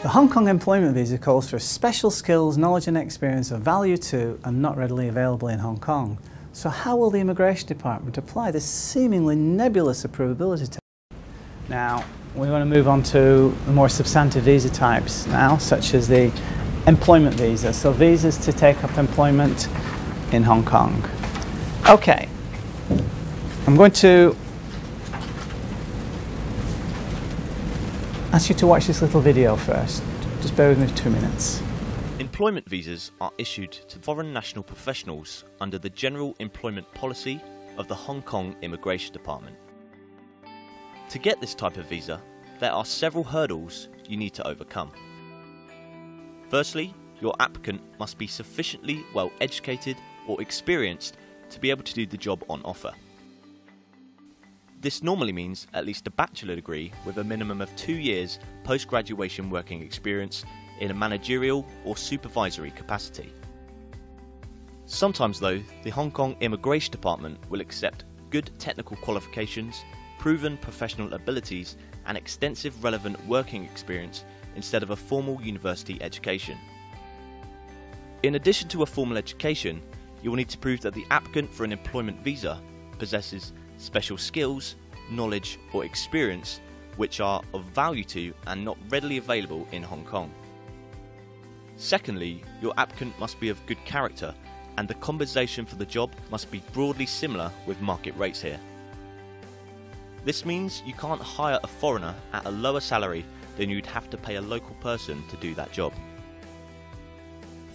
The Hong Kong employment visa calls for special skills, knowledge and experience of value to and not readily available in Hong Kong. So how will the Immigration Department apply this seemingly nebulous approvability test? Now, we want to move on to the more substantive visa types now, such as the employment visa. So visas to take up employment in Hong Kong. Okay, I'm going to ask you to watch this little video first. Just bear with me for 2 minutes. Employment visas are issued to foreign national professionals under the General Employment Policy of the Hong Kong Immigration Department. To get this type of visa, there are several hurdles you need to overcome. Firstly, your applicant must be sufficiently well educated or experienced to be able to do the job on offer. This normally means at least a bachelor degree with a minimum of 2 years post-graduation working experience in a managerial or supervisory capacity. Sometimes though, the Hong Kong Immigration Department will accept good technical qualifications, proven professional abilities and extensive relevant working experience instead of a formal university education. In addition to a formal education, you will need to prove that the applicant for an employment visa possesses special skills, knowledge or experience which are of value to and not readily available in Hong Kong. Secondly, your applicant must be of good character and the compensation for the job must be broadly similar with market rates here. This means you can't hire a foreigner at a lower salary than you'd have to pay a local person to do that job.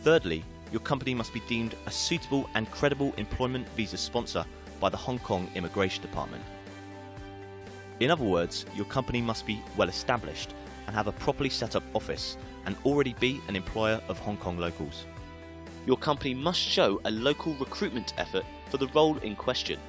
Thirdly, your company must be deemed a suitable and credible employment visa sponsor by the Hong Kong Immigration Department. In other words, your company must be well established and have a properly set up office and already be an employer of Hong Kong locals. Your company must show a local recruitment effort for the role in question.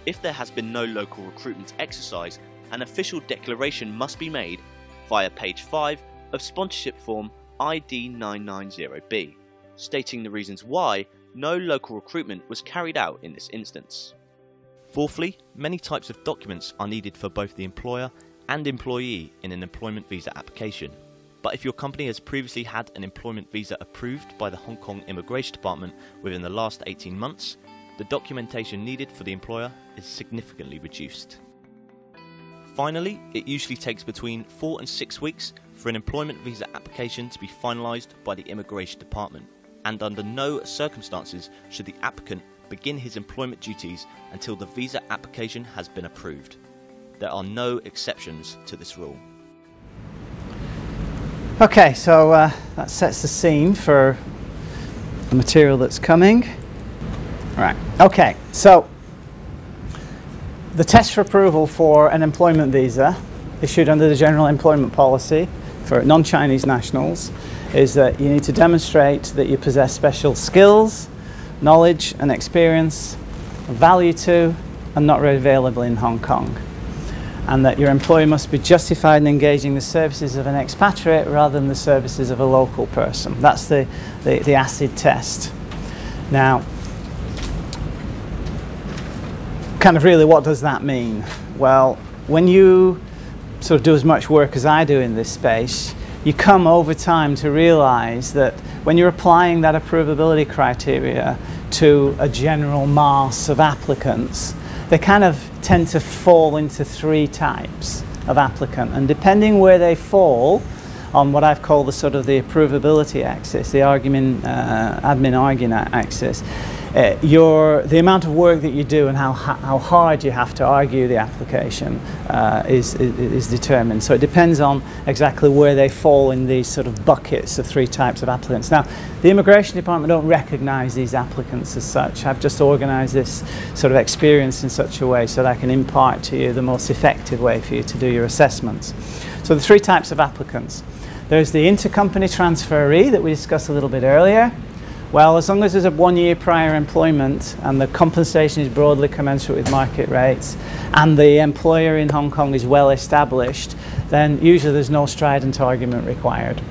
If there has been no local recruitment exercise, an official declaration must be made via page 5 of sponsorship form ID 990B, stating the reasons why no local recruitment was carried out in this instance. Fourthly, many types of documents are needed for both the employer and employee in an employment visa application. But if your company has previously had an employment visa approved by the Hong Kong Immigration Department within the last 18 months, the documentation needed for the employer is significantly reduced. Finally, it usually takes between 4 and 6 weeks for an employment visa application to be finalised by the Immigration Department, and under no circumstances should the applicant begin his employment duties until the visa application has been approved. There are no exceptions to this rule. Okay, so that sets the scene for the material that's coming. Right, okay, so the test for approval for an employment visa issued under the General Employment Policy for non-Chinese nationals is that you need to demonstrate that you possess special skills, knowledge and experience of value to and not readily available in Hong Kong, and that your employer must be justified in engaging the services of an expatriate rather than the services of a local person. That's the acid test. Now, kind of really what does that mean? Well, when you sort of do as much work as I do in this space, you come over time to realize that when you're applying that approvability criteria to a general mass of applicants, they kind of tend to fall into 3 types of applicant, and depending where they fall on what I've called the sort of the approvability axis, the admin argument axis, the amount of work that you do and how hard you have to argue the application is determined. So it depends on exactly where they fall in these sort of buckets of 3 types of applicants. Now, the Immigration Department don't recognise these applicants as such. I've just organised this sort of experience in such a way so that I can impart to you the most effective way for you to do your assessments. So the 3 types of applicants. There's the intercompany transferee that we discussed a little bit earlier. Well, as long as there's a 1-year prior employment and the compensation is broadly commensurate with market rates and the employer in Hong Kong is well established, then usually there's no strident argument required.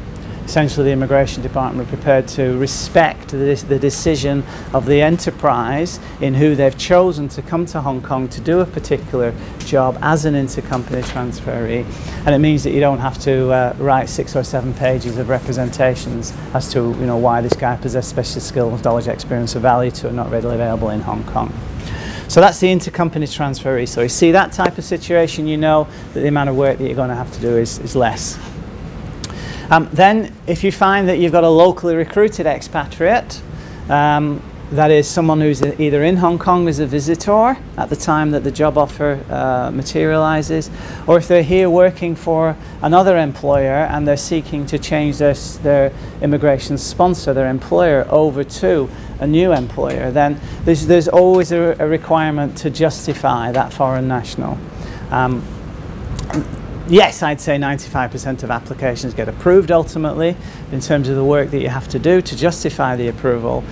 essentially the immigration department are prepared to respect the decision of the enterprise in who they've chosen to come to Hong Kong to do a particular job as an intercompany transferee. And it means that you don't have to write 6 or 7 pages of representations as to why this guy possesses special skills, knowledge, experience, or value to are not readily available in Hong Kong. So that's the intercompany transferee. So you see that type of situation, you know that the amount of work that you're going to have to do is less. Then if you find that you've got a locally recruited expatriate, that is someone who's either in Hong Kong as a visitor at the time that the job offer materializes, or if they're here working for another employer and they're seeking to change their immigration sponsor, their employer, over to a new employer, then there's always a requirement to justify that foreign national. Yes, I'd say 95% of applications get approved ultimately. In terms of the work that you have to do to justify the approval,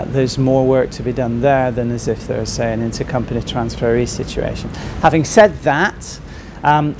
there's more work to be done there than as if there's, say, an intercompany transferee situation. Having said that,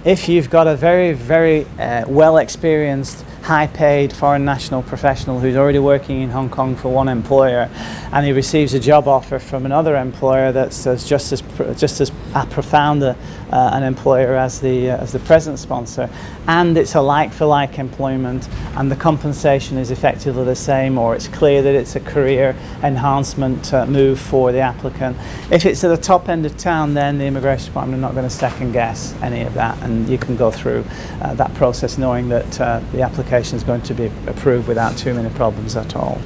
if you've got a very, very well-experienced, high-paid foreign national professional who's already working in Hong Kong for one employer, and he receives a job offer from another employer that's just as profound an employer as the present sponsor, and it's a like-for-like employment, and the compensation is effectively the same, or it's clear that it's a career enhancement move for the applicant. If it's at the top end of town, then the immigration department are not going to second guess any of that, and you can go through that process knowing that the application is going to be approved without too many problems at all.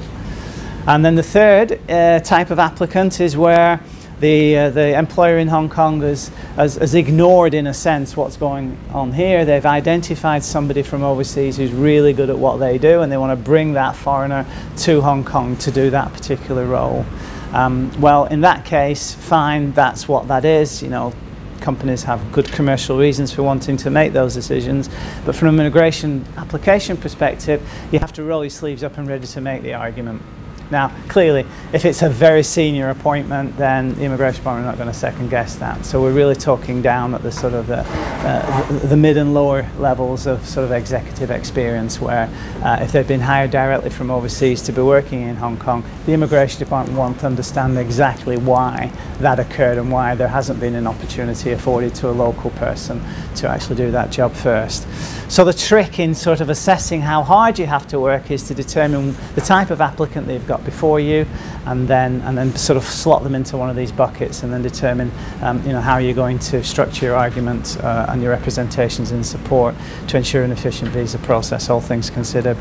And then the third type of applicant is where the employer in Hong Kong has ignored, in a sense, what's going on here. They've identified somebody from overseas who's really good at what they do, and they want to bring that foreigner to Hong Kong to do that particular role. Well, in that case, fine, that's what that is. Companies have good commercial reasons for wanting to make those decisions, but from an immigration application perspective, you have to roll your sleeves up and ready to make the argument. Now, clearly, if it's a very senior appointment, then the immigration department are not going to second guess that. So we're really talking down at the sort of the mid and lower levels of sort of executive experience, where if they've been hired directly from overseas to be working in Hong Kong, the immigration department want to understand exactly why that occurred and why there hasn't been an opportunity afforded to a local person to actually do that job first. So the trick in sort of assessing how hard you have to work is to determine the type of applicant that you've got before you, and then sort of slot them into one of these buckets, and then determine how you're going to structure your argument and your representations in support to ensure an efficient visa process, all things considered.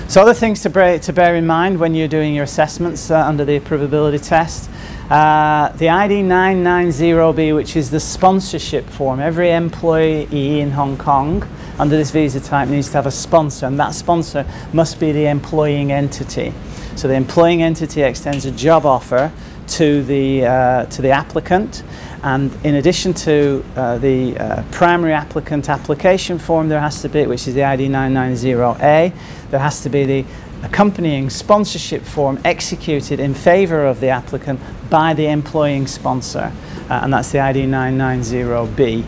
So other things to bear in mind when you're doing your assessments under the approvability test. The ID 990B, which is the sponsorship form. Every employee in Hong Kong under this visa type needs to have a sponsor, and that sponsor must be the employing entity. So the employing entity extends a job offer to the applicant, and in addition to the primary applicant application form, there has to be, which is the ID 990A, there has to be the accompanying sponsorship form executed in favour of the applicant by the employing sponsor, and that's the ID 990B.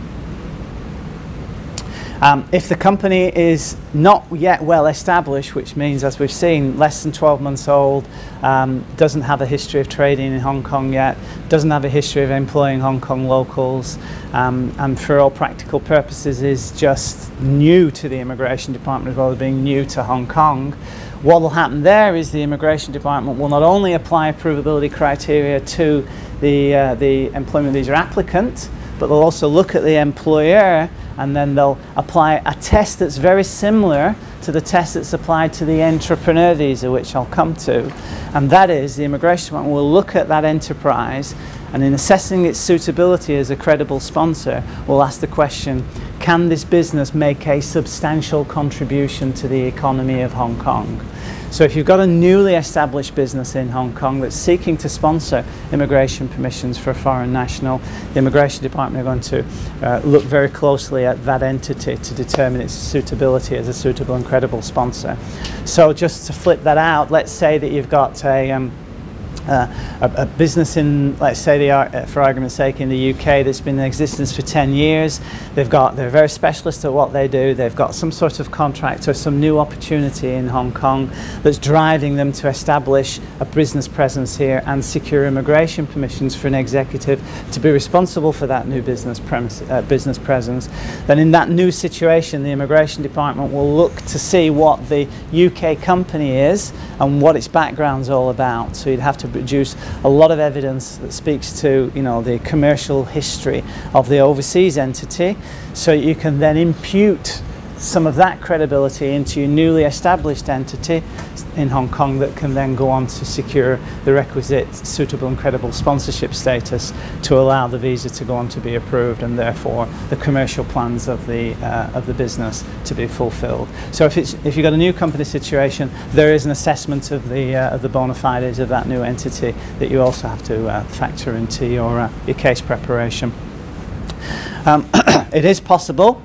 If the company is not yet well established, which means, as we've seen, less than 12 months old, doesn't have a history of trading in Hong Kong yet, doesn't have a history of employing Hong Kong locals, and for all practical purposes is just new to the immigration department as well as being new to Hong Kong, what will happen there is the immigration department will not only apply approvability criteria to the employment visa applicant, but they'll also look at the employer, and then they'll apply a test that's very similar to the test that's applied to the entrepreneur visa, which I'll come to. And that is, the immigration department will look at that enterprise, and in assessing its suitability as a credible sponsor, will ask the question, can this business make a substantial contribution to the economy of Hong Kong? So if you've got a newly established business in Hong Kong that's seeking to sponsor immigration permissions for a foreign national, the immigration department are going to look very closely at that entity to determine its suitability as a suitable and credible sponsor. So just to flip that out, let's say that you've got a a business in, let's say, for argument's sake, in the UK that's been in existence for 10 years. They're very specialist at what they do. They've got some sort of contract or some new opportunity in Hong Kong that's driving them to establish a business presence here and secure immigration permissions for an executive to be responsible for that new business presence. Then in that new situation, the Immigration Department will look to see what the UK company is and what its background's all about. So you'd have to produce a lot of evidence that speaks to, you know, the commercial history of the overseas entity, so you can then impute some of that credibility into your newly established entity in Hong Kong that can then go on to secure the requisite suitable and credible sponsorship status to allow the visa to go on to be approved, and therefore the commercial plans of the business to be fulfilled. So if you've got a new company situation, there is an assessment of the bona fides of that new entity that you also have to factor into your case preparation. It is possible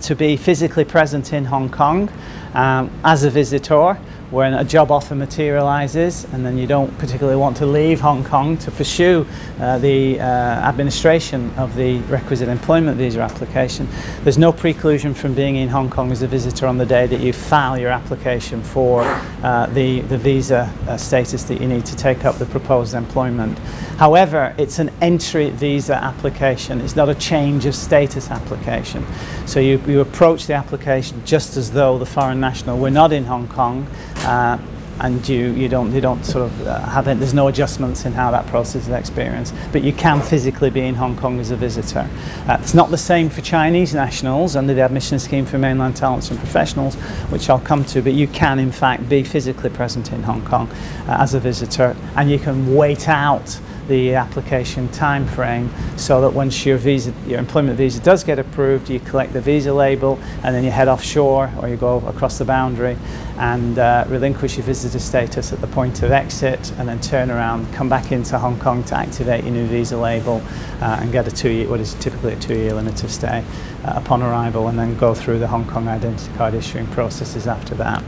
to be physically present in Hong Kong as a visitor when a job offer materializes and then you don't particularly want to leave Hong Kong to pursue the administration of the requisite employment visa application. There's no preclusion from being in Hong Kong as a visitor on the day that you file your application for the visa status that you need to take up the proposed employment. However, it's an entry visa application. It's not a change of status application. So you approach the application just as though the foreign national were not in Hong Kong, and you don't sort of there's no adjustments in how that process is experienced, but you can physically be in Hong Kong as a visitor. It's not the same for Chinese nationals under the admission scheme for mainland talents and professionals, which I'll come to, but you can in fact be physically present in Hong Kong as a visitor, and you can wait out the application time frame so that once your employment visa does get approved, you collect the visa label and then you head offshore or you go across the boundary and relinquish your visitor status at the point of exit, and then turn around, come back into Hong Kong to activate your new visa label and get what is typically a 2-year limit of stay upon arrival, and then go through the Hong Kong identity card issuing processes after that.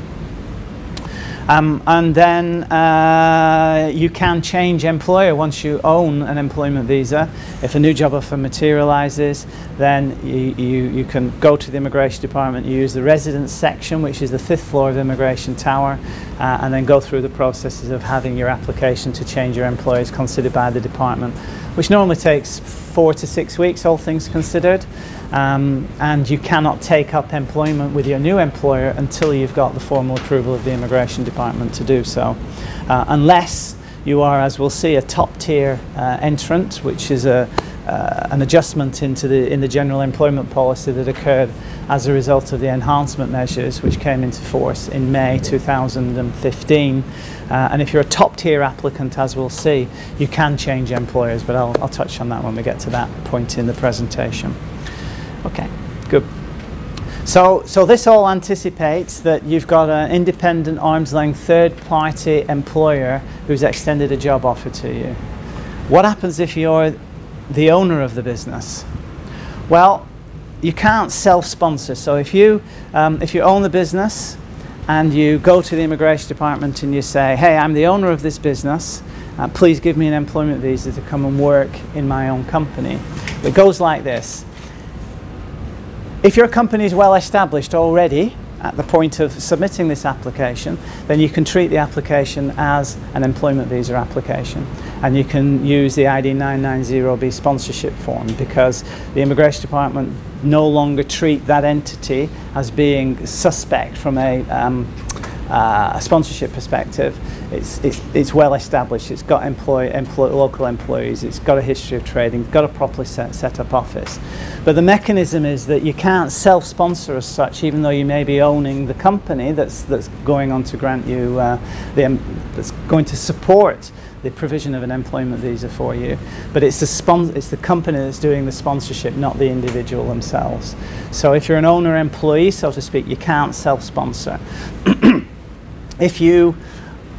And then you can change employer once you own an employment visa. If a new job offer materializes, then you can go to the Immigration Department, you use the residence section, which is the 5th floor of the Immigration Tower, and then go through the processes of having your application to change your employers considered by the department, which normally takes 4 to 6 weeks, all things considered. And you cannot take up employment with your new employer until you've got the formal approval of the Immigration Department to do so, unless you are, as we'll see, a top-tier entrant, which is an adjustment in the general employment policy that occurred as a result of the enhancement measures which came into force in May 2015. And if you're a top-tier applicant, as we'll see, you can change employers, but I'll touch on that when we get to that point in the presentation. Okay, good. So this all anticipates that you've got an independent, arm's-length, third-party employer who's extended a job offer to you. What happens if you're the owner of the business? Well, you can't self-sponsor. So if you own the business and you go to the Immigration Department and you say, hey, I'm the owner of this business, please give me an employment visa to come and work in my own company. It goes like this. If your company is well established already at the point of submitting this application, then you can treat the application as an employment visa application, and you can use the ID 990B sponsorship form, because the Immigration Department no longer treat that entity as being suspect from a sponsorship perspective. It's well established, it's got local employees, it's got a history of trading, it's got a properly set up office. But the mechanism is that you can't self-sponsor as such, even though you may be owning the company that's going on to grant you, that's going to support the provision of an employment visa for you. But it's the company that's doing the sponsorship, not the individual themselves. So if you're an owner-employee, so to speak, you can't self-sponsor. If you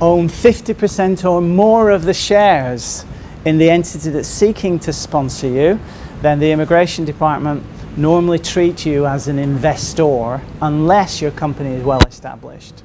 own 50% or more of the shares in the entity that's seeking to sponsor you, then the Immigration Department normally treat you as an investor unless your company is well established.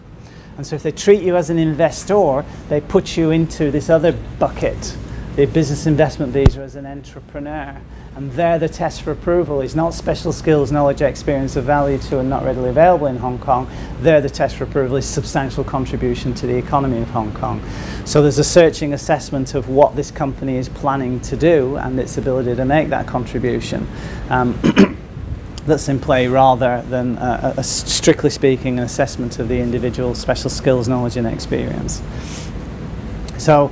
And so if they treat you as an investor, they put you into this other bucket, the business investment visa as an entrepreneur. And there the test for approval is not special skills, knowledge, experience of value to and not readily available in Hong Kong. There the test for approval is substantial contribution to the economy of Hong Kong. So there's a searching assessment of what this company is planning to do and its ability to make that contribution. That's in play rather than strictly speaking an assessment of the individual's special skills, knowledge and experience. So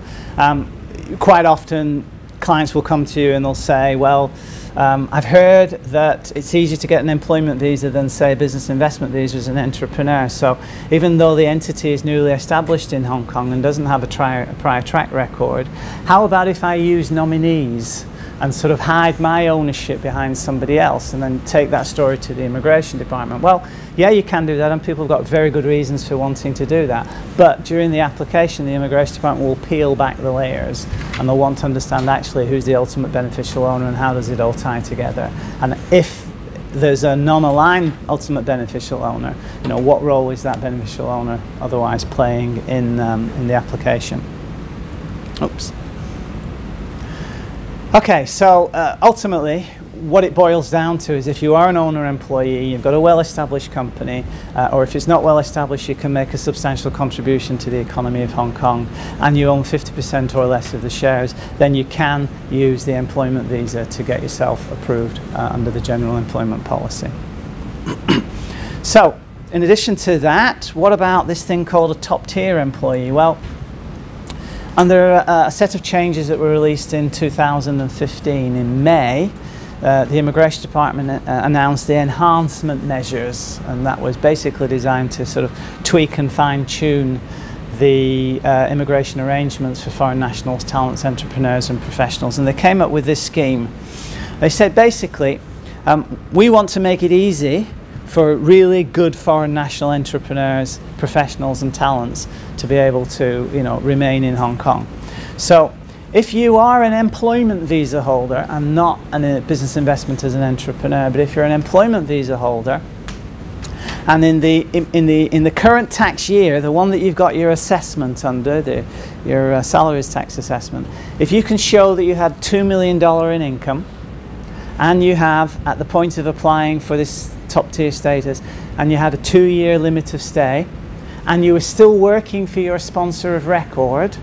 quite often clients will come to you and they'll say, well, I've heard that it's easier to get an employment visa than say a business investment visa as an entrepreneur. So even though the entity is newly established in Hong Kong and doesn't have a prior track record, how about if I use nominees and sort of hide my ownership behind somebody else and then take that story to the immigration department? Well, yeah, you can do that, and people have got very good reasons for wanting to do that. But during the application, the immigration department will peel back the layers and they'll want to understand actually who's the ultimate beneficial owner and how does it all tie together. And if there's a non-aligned ultimate beneficial owner, you know, what role is that beneficial owner otherwise playing in the application? Oops. Okay, so ultimately what it boils down to is if you are an owner-employee, you've got a well-established company, or if it's not well-established, you can make a substantial contribution to the economy of Hong Kong, and you own 50% or less of the shares, then you can use the employment visa to get yourself approved under the general employment policy. So, in addition to that, what about this thing called a top-tier employee? Well, under a set of changes that were released in 2015 in May, the Immigration Department announced the enhancement measures, and that was basically designed to sort of tweak and fine-tune the immigration arrangements for foreign nationals, talents, entrepreneurs and professionals. And they came up with this scheme. They said basically, we want to make it easy for really good foreign national entrepreneurs, professionals and talents to be able to, you know, remain in Hong Kong. So if you are an employment visa holder and not a business investment as an entrepreneur, but if you're an employment visa holder, and in the current tax year, the one that you've got your assessment under, your salaries tax assessment, if you can show that you had $2 million in income, and you have, at the point of applying for this top tier status, and you had a 2-year limit of stay, and you were still working for your sponsor of record,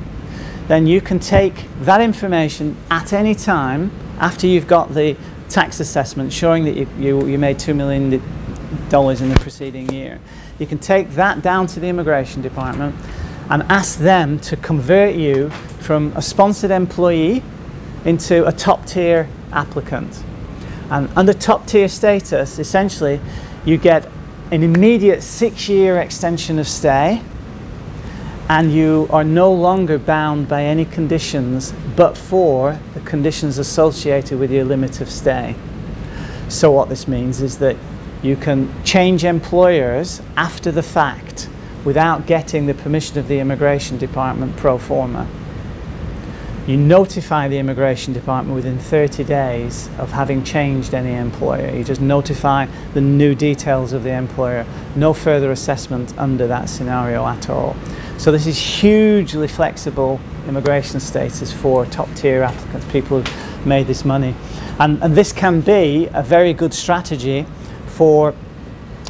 then you can take that information at any time after you've got the tax assessment showing that you made $2 million in the preceding year. You can take that down to the immigration department and ask them to convert you from a sponsored employee into a top tier applicant. And under top tier status, essentially, you get an immediate 6-year extension of stay, and you are no longer bound by any conditions but for the conditions associated with your limit of stay. So what this means is that you can change employers after the fact without getting the permission of the immigration department pro forma. You notify the immigration department within 30 days of having changed any employer. You just notify the new details of the employer. No further assessment under that scenario at all. So this is hugely flexible immigration status for top tier applicants, people who've made this money. And this can be a very good strategy for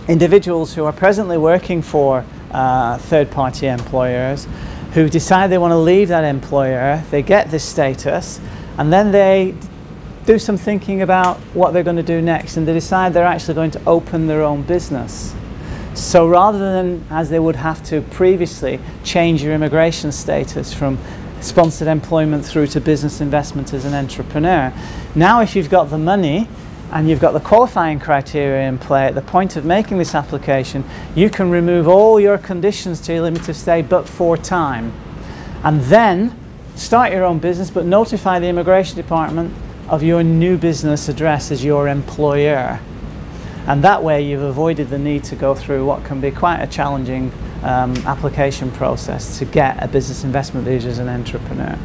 individuals who are presently working for third-party employers, who decide they want to leave that employer. They get this status, and then they do some thinking about what they're going to do next, and they decide they're actually going to open their own business. So rather than, as they would have to previously, change your immigration status from sponsored employment through to business investment as an entrepreneur, now if you've got the money and you've got the qualifying criteria in play at the point of making this application, you can remove all your conditions to your limit of stay but for time, and then start your own business but notify the immigration department of your new business address as your employer. And that way you've avoided the need to go through what can be quite a challenging application process to get a business investment visa as an entrepreneur.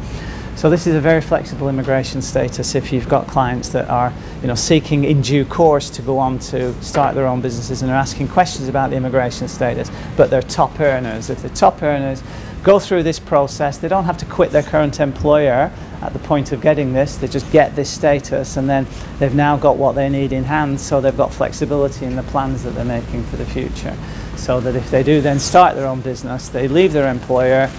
So this is a very flexible immigration status if you've got clients that are, seeking in due course to go on to start their own businesses and are asking questions about the immigration status, but they're top earners. If they're top earners, go through this process. They don't have to quit their current employer at the point of getting this. They just get this status, and then they've now got what they need in hand, so they've got flexibility in the plans that they're making for the future. So that if they do then start their own business, they leave their employer,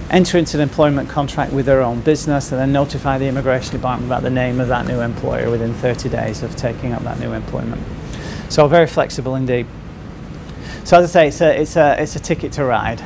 enter into an employment contract with their own business, and then notify the immigration department about the name of that new employer within 30 days of taking up that new employment. So very flexible indeed. So as I say, it's a ticket to ride.